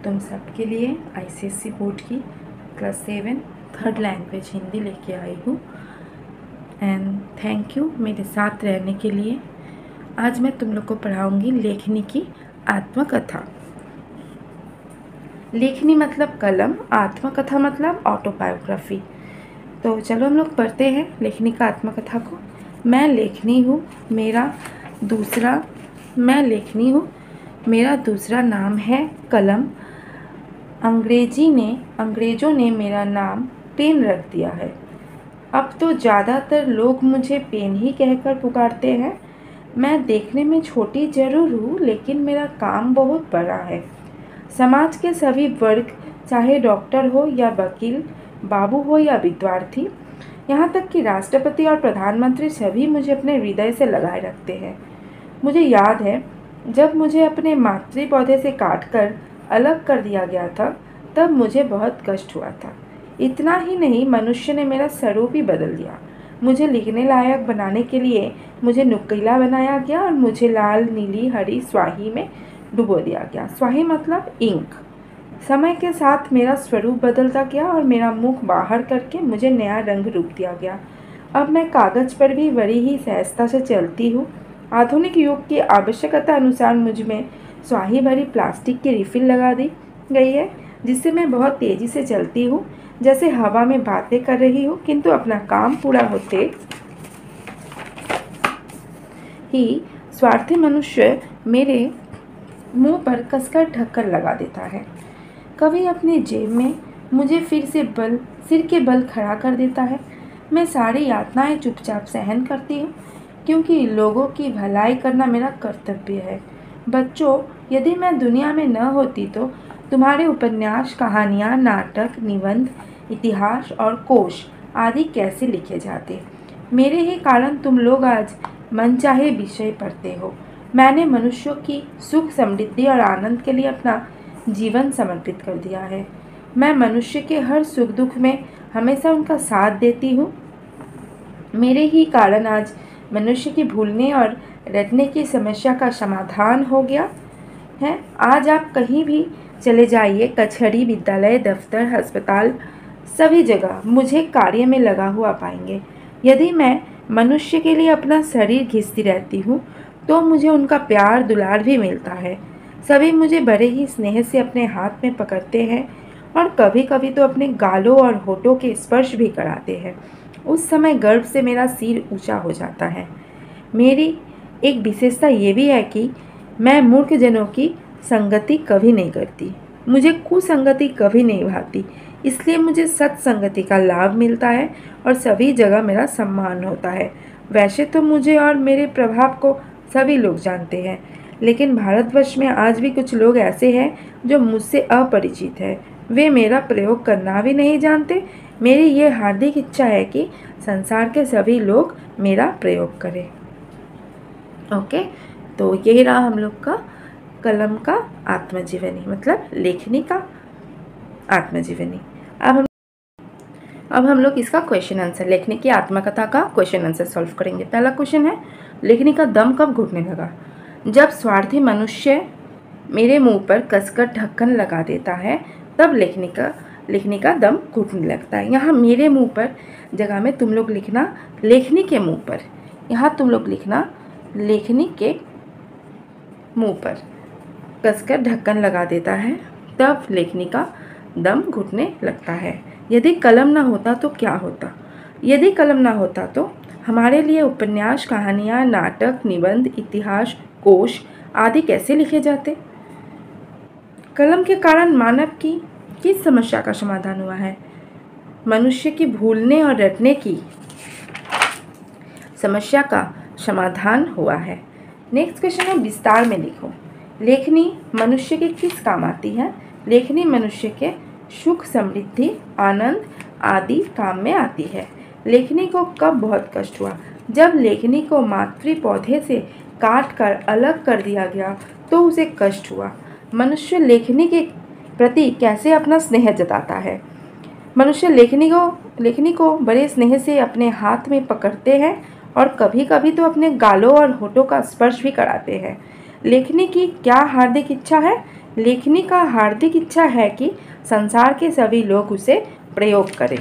तुम सबके लिए आईसीएसई बोर्ड की क्लास 7 थर्ड लैंग्वेज हिंदी लेके आई हूँ। एंड थैंक यू मेरे साथ रहने के लिए। आज मैं तुम लोग को पढ़ाऊँगी लेखनी की आत्मकथा। लेखनी मतलब कलम, आत्मकथा मतलब ऑटोबायोग्राफी। तो चलो हम लोग पढ़ते हैं लेखनी का आत्मकथा को। मैं लेखनी हूँ, मेरा दूसरा नाम है कलम। अंग्रेज़ों ने मेरा नाम पेन रख दिया है। अब तो ज़्यादातर लोग मुझे पेन ही कहकर पुकारते हैं। मैं देखने में छोटी ज़रूर हूँ, लेकिन मेरा काम बहुत बड़ा है। समाज के सभी वर्ग, चाहे डॉक्टर हो या वकील, बाबू हो या विद्यार्थी, यहाँ तक कि राष्ट्रपति और प्रधानमंत्री, सभी मुझे अपने हृदय से लगाए रखते हैं। मुझे याद है जब मुझे अपने मातृ पौधे से काटकर अलग कर दिया गया था, तब मुझे बहुत कष्ट हुआ था। इतना ही नहीं, मनुष्य ने मेरा स्वरूप ही बदल दिया। मुझे लिखने लायक बनाने के लिए मुझे नुकीला बनाया गया और मुझे लाल, नीली, हरी स्याही में डुबो दिया गया। स्याही मतलब इंक। समय के साथ मेरा स्वरूप बदलता गया और मेरा मुख बाहर करके मुझे नया रंग रूप दिया गया। अब मैं कागज़ पर भी बड़ी ही सहजता से चलती हूँ। आधुनिक युग की आवश्यकता अनुसार मुझ में स्याही भरी प्लास्टिक की रिफिल लगा दी गई है, जिससे मैं बहुत तेज़ी से चलती हूँ, जैसे हवा में बातें कर रही हूँ, किंतु अपना काम पूरा होते ही स्वार्थी मनुष्य मेरे मुंह पर कसकर ढक्कन लगा देता है। कभी अपनी जेब में मुझे सिर के बल खड़ा कर देता है। मैं सारी यातनाएं चुपचाप सहन करती हूँ, क्योंकि लोगों की भलाई करना मेरा कर्तव्य है। बच्चों, यदि मैं दुनिया में न होती तो तुम्हारे उपन्यास, कहानियाँ, नाटक, निबंध, इतिहास और कोश आदि कैसे लिखे जाते। मेरे ही कारण तुम लोग आज मनचाहे विषय पढ़ते हो। मैंने मनुष्यों की सुख, समृद्धि और आनंद के लिए अपना जीवन समर्पित कर दिया है। मैं मनुष्य के हर सुख दुख में हमेशा उनका साथ देती हूँ। मेरे ही कारण आज मनुष्य की भूलने और रटने की समस्या का समाधान हो गया है। आज आप कहीं भी चले जाइए, कचहरी, विद्यालय, दफ्तर, अस्पताल, सभी जगह मुझे कार्य में लगा हुआ पाएंगे। यदि मैं मनुष्य के लिए अपना शरीर घिसती रहती हूँ, तो मुझे उनका प्यार दुलार भी मिलता है। सभी मुझे बड़े ही स्नेह से अपने हाथ में पकड़ते हैं और कभी कभी तो अपने गालों और होठों के स्पर्श भी कराते हैं। उस समय गर्व से मेरा सिर ऊंचा हो जाता है। मेरी एक विशेषता ये भी है कि मैं मूर्ख जनों की संगति कभी नहीं करती। मुझे कुसंगति कभी नहीं भाती, इसलिए मुझे सत्संगति का लाभ मिलता है और सभी जगह मेरा सम्मान होता है। वैसे तो मुझे और मेरे प्रभाव को सभी लोग जानते हैं, लेकिन भारतवर्ष में आज भी कुछ लोग ऐसे हैं जो मुझसे अपरिचित हैं। वे मेरा प्रयोग करना भी नहीं जानते। मेरी ये हार्दिक इच्छा है कि संसार के सभी लोग मेरा प्रयोग करें। ओके, तो यही रहा हम लोग का कलम का आत्मजीवनी, मतलब लेखनी का आत्मजीवनी। अब हम लोग इसका क्वेश्चन आंसर, लेखनी की आत्मकथा का क्वेश्चन आंसर सॉल्व करेंगे। पहला क्वेश्चन है, लेखनी का दम कब घुटने लगा? जब स्वार्थी मनुष्य मेरे मुंह पर कसकर ढक्कन लगा देता है, तब लेखनी का दम घुटने लगता है। यहाँ मेरे मुंह पर जगह में तुम लोग लिखना लेखनी के मुंह पर। यहाँ तुम लोग लिखना लेखनी के मुंह पर कसकर ढक्कन लगा देता है, तब लेखनी का दम घुटने लगता है। यदि कलम ना होता तो क्या होता? यदि कलम ना होता तो हमारे लिए उपन्यास, कहानियाँ, नाटक, निबंध, इतिहास, कोश आदि कैसे लिखे जाते? कलम के कारण मानव की किस समस्या का समाधान हुआ है? मनुष्य की भूलने और रटने की समस्या का समाधान हुआ है। नेक्स्ट क्वेश्चन है, विस्तार में लिखो। लेखनी मनुष्य के किस काम आती है? लेखनी मनुष्य के सुख, समृद्धि, आनंद आदि काम में आती है। लेखनी को कब बहुत कष्ट हुआ? जब लेखनी को मातृ पौधे से काट कर अलग कर दिया गया तो उसे कष्ट हुआ। मनुष्य लेखनी के प्रति कैसे अपना स्नेह जताता है? मनुष्य लेखनी को बड़े स्नेह से अपने हाथ में पकड़ते हैं और कभी कभी तो अपने गालों और होठों का स्पर्श भी कराते हैं। लेखनी की क्या हार्दिक इच्छा है लेखनी का हार्दिक इच्छा है कि संसार के सभी लोग उसे प्रयोग करें।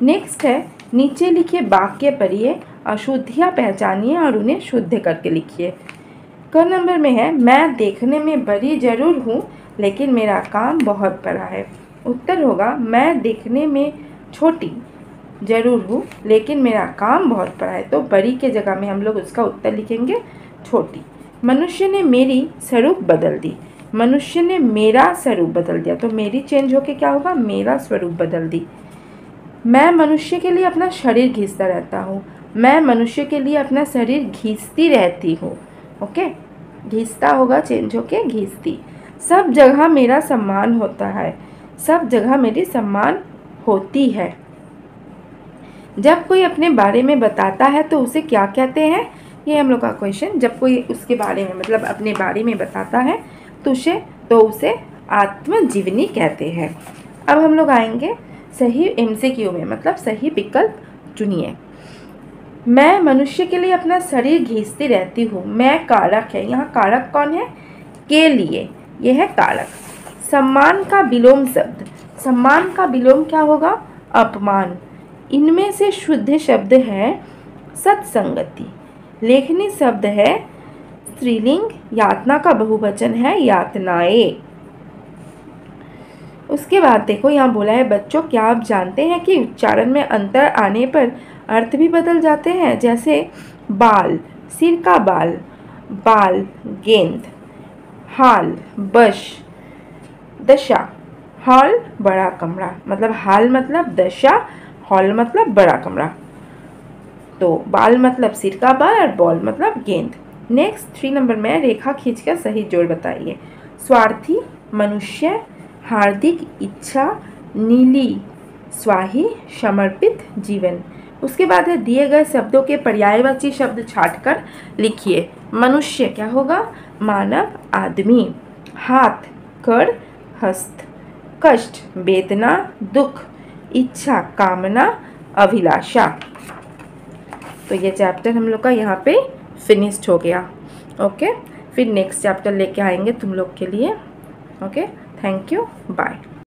नेक्स्ट है, नीचे लिखे वाक्य पढ़िए, अशुद्धियाँ पहचानिए और उन्हें शुद्ध करके लिखिए। क नंबर में है, मैं देखने में बड़ी जरूर हूँ लेकिन मेरा काम बहुत बड़ा है। उत्तर होगा, मैं देखने में छोटी जरूर हूँ लेकिन मेरा काम बहुत बड़ा है। तो बड़ी के जगह में हम लोग उसका उत्तर लिखेंगे छोटी। मनुष्य ने मेरी स्वरूप बदल दी, मनुष्य ने मेरा स्वरूप बदल दिया, तो मेरी चेंज होके क्या होगा, मेरा स्वरूप बदल दी। मैं मनुष्य के लिए अपना शरीर घिसता रहता हूँ, मैं मनुष्य के लिए अपना शरीर घिसती रहती हूँ। ओके, घिसता होगा चेंज होके घिसती। सब जगह मेरा सम्मान होता है, सब जगह मेरी सम्मान होती है। जब कोई अपने बारे में बताता है तो उसे क्या कहते हैं, ये हम लोग का क्वेश्चन। जब कोई उसके बारे में मतलब अपने बारे में बताता है तो उसे आत्मजीवनी कहते हैं। अब हम लोग आएंगे सही MCQ में, मतलब सही विकल्प चुनिए। मैं मनुष्य के लिए अपना शरीर घिसती रहती हूँ, मैं कारक है, यहाँ कारक कौन है, के लिए, यह है कारक। सम्मान का विलोम शब्द, सम्मान का विलोम क्या होगा, अपमान। इनमें से शुद्ध शब्द है सत्संगति। लेखनी शब्द है स्त्रीलिंग, यातना का बहुवचन है यातनाएं। उसके बाद देखो यहाँ बोला है, बच्चों क्या आप जानते हैं कि उच्चारण में अंतर आने पर अर्थ भी बदल जाते हैं। जैसे बाल, सिर का बाल, बाल गेंद, हाल बश, दशा, हॉल बड़ा कमरा, मतलब हाल मतलब दशा, हॉल मतलब बड़ा कमरा। तो बाल मतलब सिर का बाल और बॉल मतलब गेंद। नेक्स्ट 3 नंबर में रेखा खींचकर सही जोड़ बताइए। स्वार्थी मनुष्य, हार्दिक इच्छा, नीली स्वाही, समर्पित जीवन। उसके बाद है, दिए गए शब्दों के पर्यायवाची शब्द छांटकर लिखिए। मनुष्य क्या होगा, मानव आदमी, हाथ कर हस्त, कष्ट वेदना दुख, इच्छा कामना अभिलाषा। तो ये चैप्टर हम लोग का यहाँ पे फिनिश्ड हो गया। ओके, फिर नेक्स्ट चैप्टर लेके आएंगे तुम लोग के लिए। Okay, thank you, bye.